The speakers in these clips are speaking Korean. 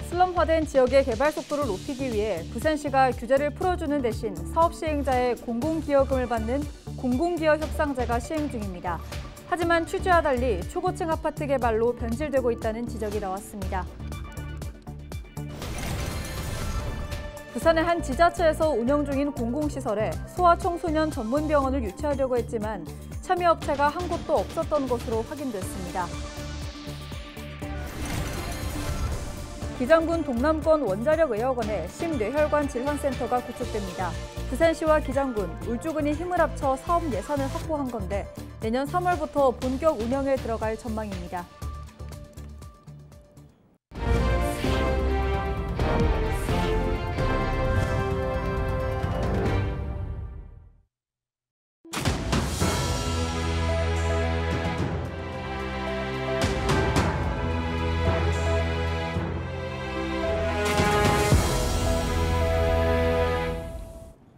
슬럼화된 지역의 개발 속도를 높이기 위해 부산시가 규제를 풀어주는 대신 사업 시행자의 공공기여금을 받는 공공기여 협상제가 시행 중입니다. 하지만 취지와 달리 초고층 아파트 개발로 변질되고 있다는 지적이 나왔습니다. 부산의 한 지자체에서 운영 중인 공공시설에 소아청소년 전문병원을 유치하려고 했지만 참여업체가 한 곳도 없었던 것으로 확인됐습니다. 기장군 동남권 원자력의학원에 심뇌혈관 질환센터가 구축됩니다. 부산시와 기장군, 울주군이 힘을 합쳐 사업 예산을 확보한 건데 내년 3월부터 본격 운영에 들어갈 전망입니다.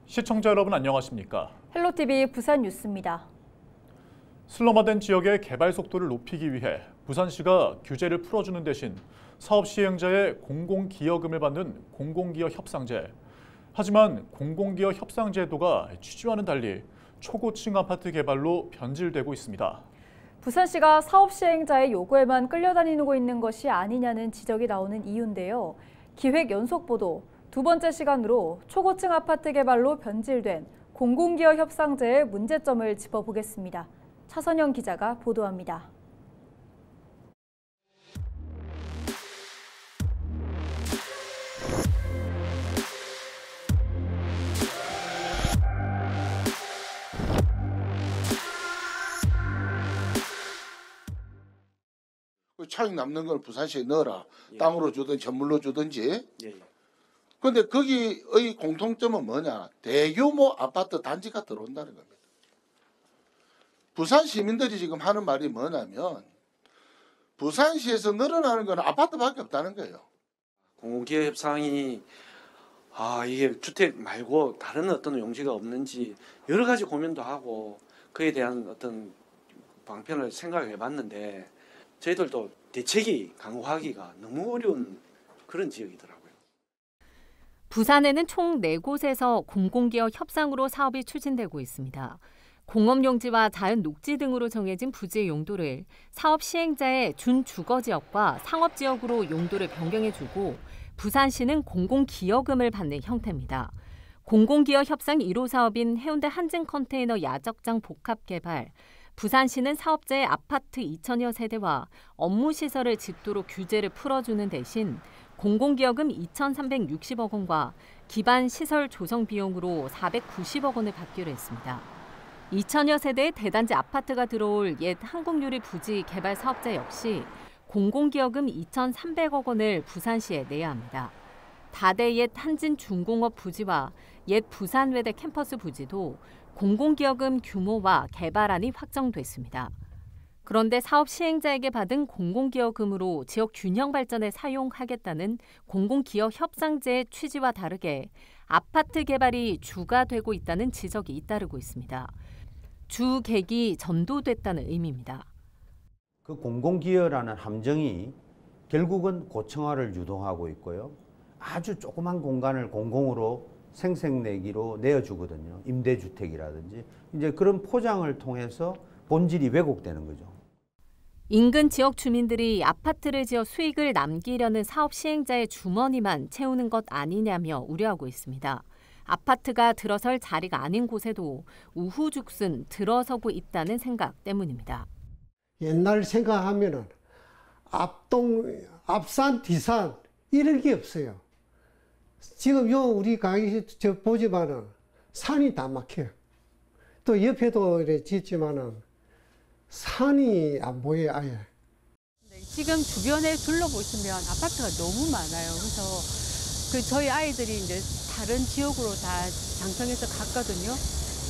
시청자 여러분 안녕하십니까? 헬로티비 부산 뉴스입니다. 슬럼화된 지역의 개발 속도를 높이기 위해 부산시가 규제를 풀어주는 대신 사업 시행자의 공공기여금을 받는 공공기여 협상제. 하지만 공공기여 협상제도가 취지와는 달리 초고층 아파트 개발로 변질되고 있습니다. 부산시가 사업 시행자의 요구에만 끌려다니고 있는 것이 아니냐는 지적이 나오는 이유인데요. 기획 연속 보도. 두 번째 시간으로 초고층 아파트 개발로 변질된 공공기여 협상제의 문제점을 짚어보겠습니다. 차선영 기자가 보도합니다. 차익 남는 걸 부산시에 넣어라. 땅으로 주든지 현물로 주든지. 그런데 거기의 공통점은 뭐냐? 대규모 아파트 단지가 들어온다는 겁니다. 부산 시민들이 지금 하는 말이 뭐냐면 부산시에서 늘어나는 건 아파트밖에 없다는 거예요. 공공기여 협상이 이게 주택 말고 다른 어떤 용지가 없는지 여러 가지 고민도 하고 그에 대한 어떤 방편을 생각을 해봤는데 저희들도 대책이 강구하기가 너무 어려운 그런 지역이더라고요. 부산에는 총 4곳에서 공공기여 협상으로 사업이 추진되고 있습니다. 공업용지와 자연 녹지 등으로 정해진 부지의 용도를 사업 시행자의 준주거지역과 상업지역으로 용도를 변경해주고 부산시는 공공기여금을 받는 형태입니다. 공공기여 협상 1호 사업인 해운대 한진컨테이너 야적장 복합개발, 부산시는 사업자의 아파트 2,000여 세대와 업무시설을 짓도록 규제를 풀어주는 대신 공공기여금 2,360억 원과 기반 시설 조성 비용으로 490억 원을 받기로 했습니다. 2,000여 세대의 대단지 아파트가 들어올 옛 한국유리 부지 개발 사업자 역시 공공기여금 2,300억 원을 부산시에 내야 합니다. 다대 옛 한진중공업 부지와 옛 부산외대 캠퍼스 부지도 공공기여금 규모와 개발안이 확정됐습니다. 그런데 사업 시행자에게 받은 공공기여금으로 지역 균형 발전에 사용하겠다는 공공기여 협상제의 취지와 다르게 아파트 개발이 주가 되고 있다는 지적이 잇따르고 있습니다. 주객이 전도됐다는 의미입니다. 그 공공기여라는 함정이 결국은 고층화를 유도하고 있고요. 아주 조그만 공간을 공공으로 생색내기로 내어주거든요. 임대주택이라든지. 이제 그런 포장을 통해서 본질이 왜곡되는 거죠. 인근 지역 주민들이 아파트를 지어 수익을 남기려는 사업 시행자의 주머니만 채우는 것 아니냐며 우려하고 있습니다. 아파트가 들어설 자리가 아닌 곳에도 우후죽순 들어서고 있다는 생각 때문입니다. 옛날 생각하면은 앞동, 앞산, 뒤산 이런 게 없어요. 지금 우리 강의 보지만은 산이 다 막혀요. 또 옆에도 이렇게 짓지만은 산이 안 보여요, 아예. 지금 주변에 둘러보시면 아파트가 너무 많아요. 그래서 저희 아이들이 이제 다른 지역으로 다 장성해서 갔거든요.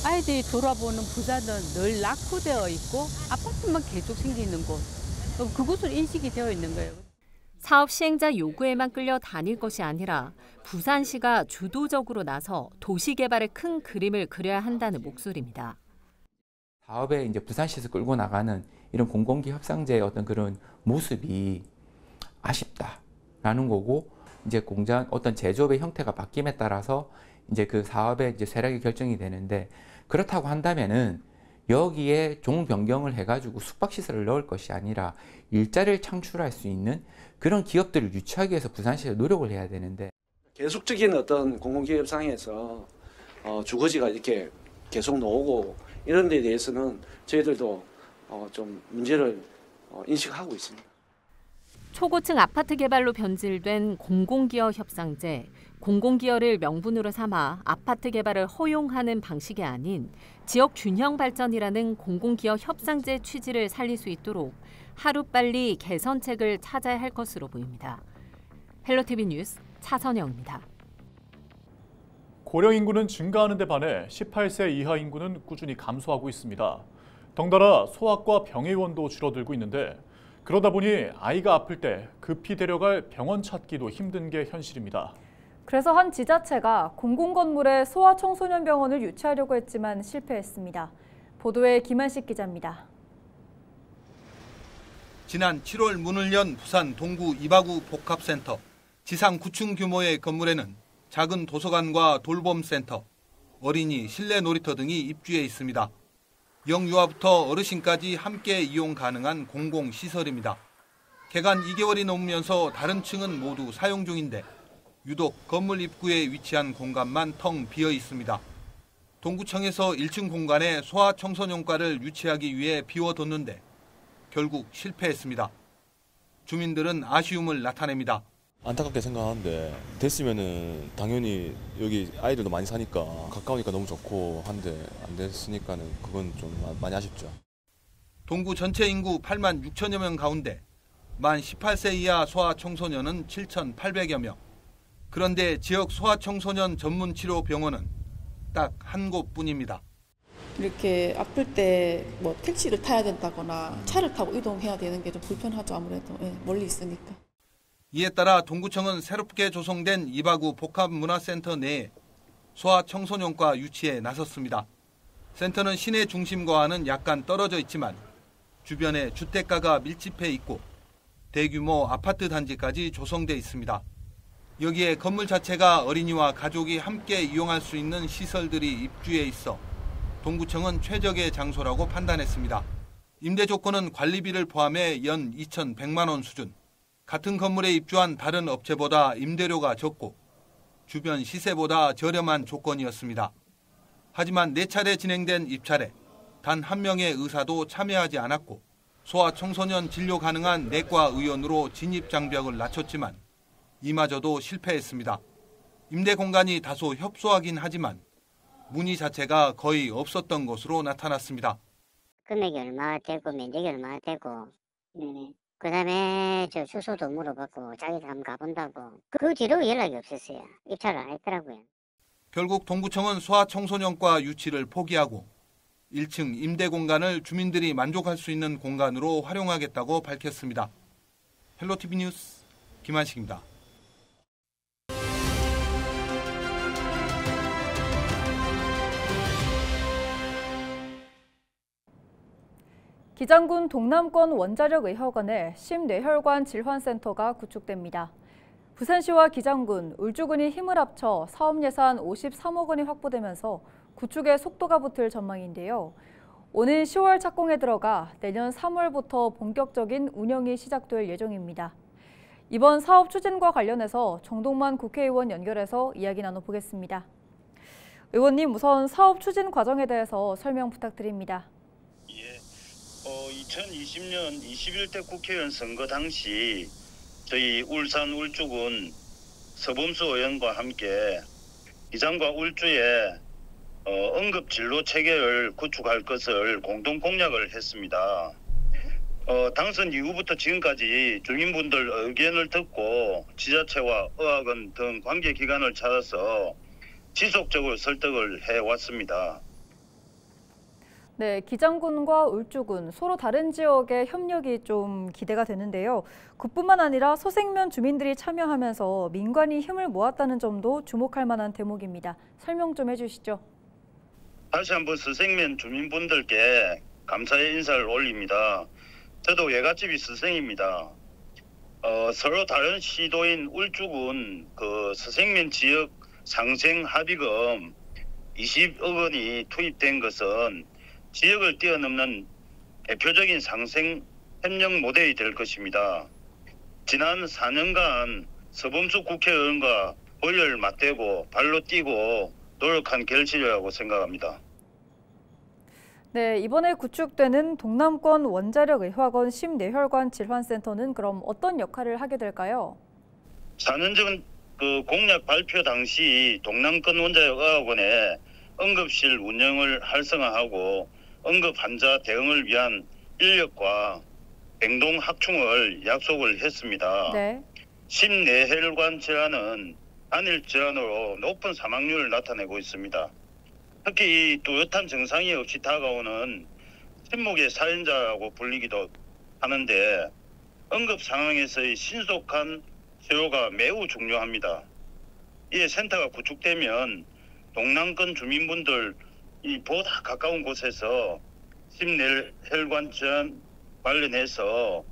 아이들이 돌아보는 부산은 늘 낙후되어 있고 아파트만 계속 생기는 곳. 그곳으로 인식이 되어 있는 거예요. 사업 시행자 요구에만 끌려 다닐 것이 아니라 부산시가 주도적으로 나서 도시 개발의 큰 그림을 그려야 한다는 목소리입니다. 사업에 이제 부산시에서 끌고 나가는 이런 공공기업 협상제의 어떤 그런 모습이 아쉽다라는 거고, 이제 공장 어떤 제조업의 형태가 바뀜에 따라서 이제 그 사업의 이제 세력이 결정이 되는데, 그렇다고 한다면은 여기에 종 변경을 해가지고 숙박시설을 넣을 것이 아니라 일자리를 창출할 수 있는 그런 기업들을 유치하기 위해서 부산시에서 노력을 해야 되는데, 계속적인 어떤 공공기업 협상에서 주거지가 이렇게 계속 나오고 이런 데 대해서는 저희들도 좀 문제를 인식하고 있습니다. 초고층 아파트 개발로 변질된 공공기업 협상제, 공공기업을 명분으로 삼아 아파트 개발을 허용하는 방식이 아닌 지역 균형 발전이라는 공공기업 협상제 취지를 살릴 수 있도록 하루빨리 개선책을 찾아야 할 것으로 보입니다. 헬로티비 뉴스 차선영입니다. 고령 인구는 증가하는 데 반해 18세 이하 인구는 꾸준히 감소하고 있습니다. 덩달아 소아과 병의원도 줄어들고 있는데, 그러다 보니 아이가 아플 때 급히 데려갈 병원 찾기도 힘든 게 현실입니다. 그래서 한 지자체가 공공건물에 소아청소년병원을 유치하려고 했지만 실패했습니다. 보도에 김한식 기자입니다. 지난 7월 문을 연 부산 동구 이바구 복합센터. 지상 9층 규모의 건물에는 작은 도서관과 돌봄센터, 어린이 실내 놀이터 등이 입주해 있습니다. 영유아부터 어르신까지 함께 이용 가능한 공공시설입니다. 개관 2개월이 넘으면서 다른 층은 모두 사용 중인데 유독 건물 입구에 위치한 공간만 텅 비어 있습니다. 동구청에서 1층 공간에 소아청소년과를 유치하기 위해 비워뒀는데 결국 실패했습니다. 주민들은 아쉬움을 나타냅니다. 안타깝게 생각하는데 됐으면은 당연히 여기 아이들도 많이 사니까 가까우니까 너무 좋고 한데 안 됐으니까는 그건 좀 많이 아쉽죠. 동구 전체 인구 8만 6천여 명 가운데 만 18세 이하 소아청소년은 7,800여 명. 그런데 지역 소아청소년 전문치료병원은 딱 한 곳뿐입니다. 이렇게 아플 때 뭐 택시를 타야 된다거나 차를 타고 이동해야 되는 게 좀 불편하죠. 아무래도 멀리 있으니까. 이에 따라 동구청은 새롭게 조성된 이바구 복합문화센터 내에 소아청소년과 유치에 나섰습니다. 센터는 시내 중심과는 약간 떨어져 있지만 주변에 주택가가 밀집해 있고 대규모 아파트 단지까지 조성돼 있습니다. 여기에 건물 자체가 어린이와 가족이 함께 이용할 수 있는 시설들이 입주해 있어 동구청은 최적의 장소라고 판단했습니다. 임대 조건은 관리비를 포함해 연 2,100만 원 수준. 같은 건물에 입주한 다른 업체보다 임대료가 적고 주변 시세보다 저렴한 조건이었습니다. 하지만 4차례 진행된 입찰에 단 한 명의 의사도 참여하지 않았고 소아청소년 진료 가능한 내과 의원으로 진입 장벽을 낮췄지만 이마저도 실패했습니다. 임대 공간이 다소 협소하긴 하지만 문의 자체가 거의 없었던 것으로 나타났습니다. 금액이 얼마나 되고 면적이 얼마나 되고 그다음에 저 주소도 물어봤고 자기들 한번 가본다고 그 뒤로 연락이 없었어요. 입찰을 안 했더라고요. 결국 동구청은 소아청소년과 유치를 포기하고 1층 임대 공간을 주민들이 만족할 수 있는 공간으로 활용하겠다고 밝혔습니다. 헬로티비 뉴스 김한식입니다. 기장군 동남권 원자력의학원에 심뇌혈관 질환센터가 구축됩니다. 부산시와 기장군, 울주군이 힘을 합쳐 사업 예산 53억 원이 확보되면서 구축에 속도가 붙을 전망인데요. 오는 10월 착공에 들어가 내년 3월부터 본격적인 운영이 시작될 예정입니다. 이번 사업 추진과 관련해서 정동만 국회의원 연결해서 이야기 나눠보겠습니다. 의원님, 우선 사업 추진 과정에 대해서 설명 부탁드립니다. 2020년 21대 국회의원 선거 당시 저희 울산 울주군 서범수 의원과 함께 기장과 울주에 응급진료 체계를 구축할 것을 공동 공약을 했습니다. 당선 이후부터 지금까지 주민분들 의견을 듣고 지자체와 의학원 등 관계기관을 찾아서 지속적으로 설득을 해왔습니다. 네, 기장군과 울주군 서로 다른 지역의 협력이 좀 기대가 되는데요. 그뿐만 아니라 서생면 주민들이 참여하면서 민관이 힘을 모았다는 점도 주목할 만한 대목입니다. 설명 좀 해주시죠. 다시 한번 서생면 주민분들께 감사의 인사를 올립니다. 저도 외갓집이 스승입니다. 서로 다른 시도인 울주군 그 서생면 지역 상생 합의금 20억 원이 투입된 것은 지역을 뛰어넘는 대표적인 상생 협력 모델이 될 것입니다. 지난 4년간 서범수 국회의원과 보혈 맞대고 발로 뛰고 노력한 결실이라고 생각합니다. 네, 이번에 구축되는 동남권 원자력의학원 심내혈관 질환센터는 그럼 어떤 역할을 하게 될까요? 4년 전 그 공약 발표 당시 동남권 원자력의학원에 응급실 운영을 활성화하고 응급 환자 대응을 위한 인력과 냉동 확충을 약속을 했습니다. 네. 심내혈관 질환은 단일 질환으로 높은 사망률을 나타내고 있습니다. 특히 이 뚜렷한 증상이 없이 다가오는 침묵의 사연자라고 불리기도 하는데 응급 상황에서의 신속한 치료가 매우 중요합니다. 이에 센터가 구축되면 동남권 주민분들이 보다 가까운 곳에서 심내혈관 질환 관련해서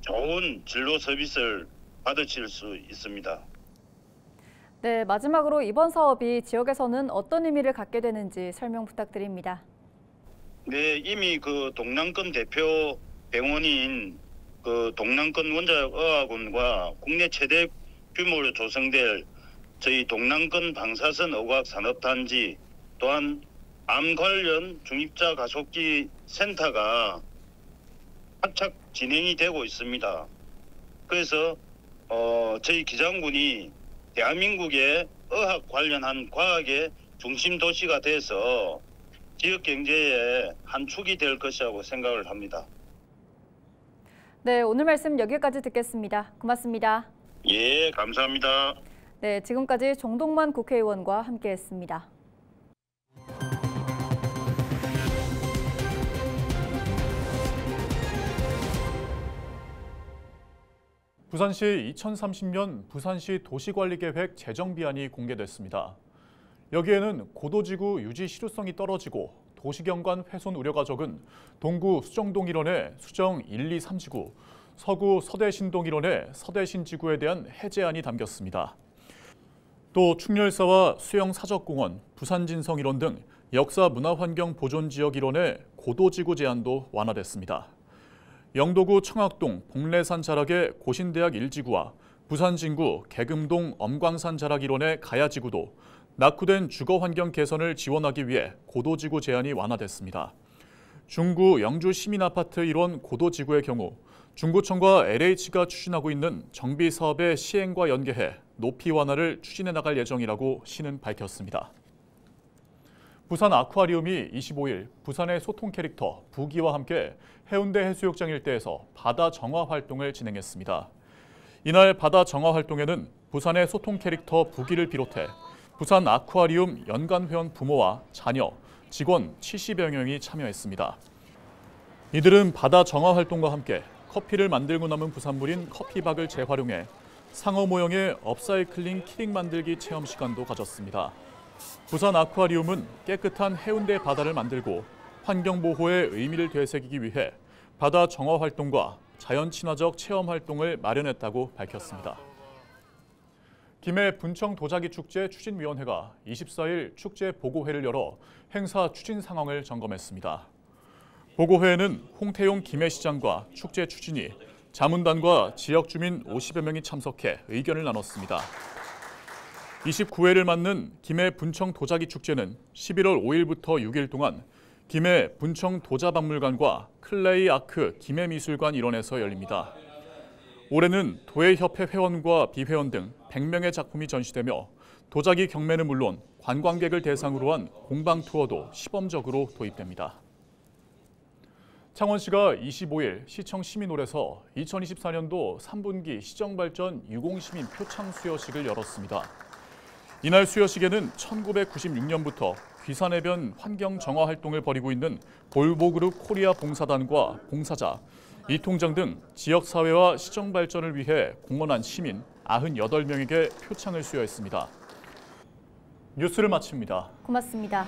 좋은 진료 서비스를 받으실 수 있습니다. 네, 마지막으로 이번 사업이 지역에서는 어떤 의미를 갖게 되는지 설명 부탁드립니다. 네, 이미 그 동남권 대표 병원인 그 동남권 원자력의학원과 국내 최대 규모로 조성될 저희 동남권 방사선 의과학 산업단지 또한 암 관련 중입자 가속기 센터가 착착 진행이 되고 있습니다. 그래서 저희 기장군이 대한민국의 의학 관련한 과학의 중심 도시가 돼서 지역 경제의 한 축이 될 것이라고 생각을 합니다. 네, 오늘 말씀 여기까지 듣겠습니다. 고맙습니다. 예, 감사합니다. 네, 지금까지 정동만 국회의원과 함께했습니다. 부산시 2030년 부산시 도시관리계획 재정비안이 공개됐습니다. 여기에는 고도지구 유지 실효성이 떨어지고 도시경관 훼손 우려가 적은 동구 수정동 일원의 수정 1, 2, 3지구, 서구 서대신동 일원의 서대신지구에 대한 해제안이 담겼습니다. 또 충렬사와 수영사적공원, 부산진성 일원 등 역사 문화환경 보존지역 일원의 고도지구 제한도 완화됐습니다. 영도구 청학동 봉래산 자락의 고신대학 1지구와 부산진구 계금동 엄광산 자락 일원의 가야지구도 낙후된 주거환경 개선을 지원하기 위해 고도지구 제한이 완화됐습니다. 중구 영주시민아파트 일원 고도지구의 경우 중구청과 LH가 추진하고 있는 정비사업의 시행과 연계해 높이 완화를 추진해 나갈 예정이라고 시는 밝혔습니다. 부산 아쿠아리움이 25일 부산의 소통 캐릭터 부기와 함께 해운대 해수욕장 일대에서 바다 정화 활동을 진행했습니다. 이날 바다 정화 활동에는 부산의 소통 캐릭터 부기를 비롯해 부산 아쿠아리움 연간회원 부모와 자녀, 직원 70여 명이 참여했습니다. 이들은 바다 정화 활동과 함께 커피를 만들고 남은 부산물인 커피박을 재활용해 상어 모형의 업사이클링 키링 만들기 체험 시간도 가졌습니다. 부산 아쿠아리움은 깨끗한 해운대 바다를 만들고 환경보호의 의미를 되새기기 위해 바다 정화 활동과 자연 친화적 체험 활동을 마련했다고 밝혔습니다. 김해 분청 도자기 축제 추진위원회가 24일 축제 보고회를 열어 행사 추진 상황을 점검했습니다. 보고회에는 홍태용 김해시장과 축제 추진위, 자문단과 지역 주민 50여 명이 참석해 의견을 나눴습니다. 29회를 맞는 김해 분청 도자기 축제는 11월 5일부터 6일 동안 김해 분청 도자박물관과 클레이 아크 김해미술관 일원에서 열립니다. 올해는 도예협회 회원과 비회원 등 100명의 작품이 전시되며 도자기 경매는 물론 관광객을 대상으로 한 공방 투어도 시범적으로 도입됩니다. 창원시가 25일 시청 시민홀에서 2024년도 3분기 시정발전 유공시민 표창 수여식을 열었습니다. 이날 수여식에는 1996년부터 귀산해변 환경 정화 활동을 벌이고 있는 볼보그룹 코리아 봉사단과 봉사자, 이통장 등 지역사회와 시정발전을 위해 공헌한 시민 98명에게 표창을 수여했습니다. 뉴스를 마칩니다. 고맙습니다.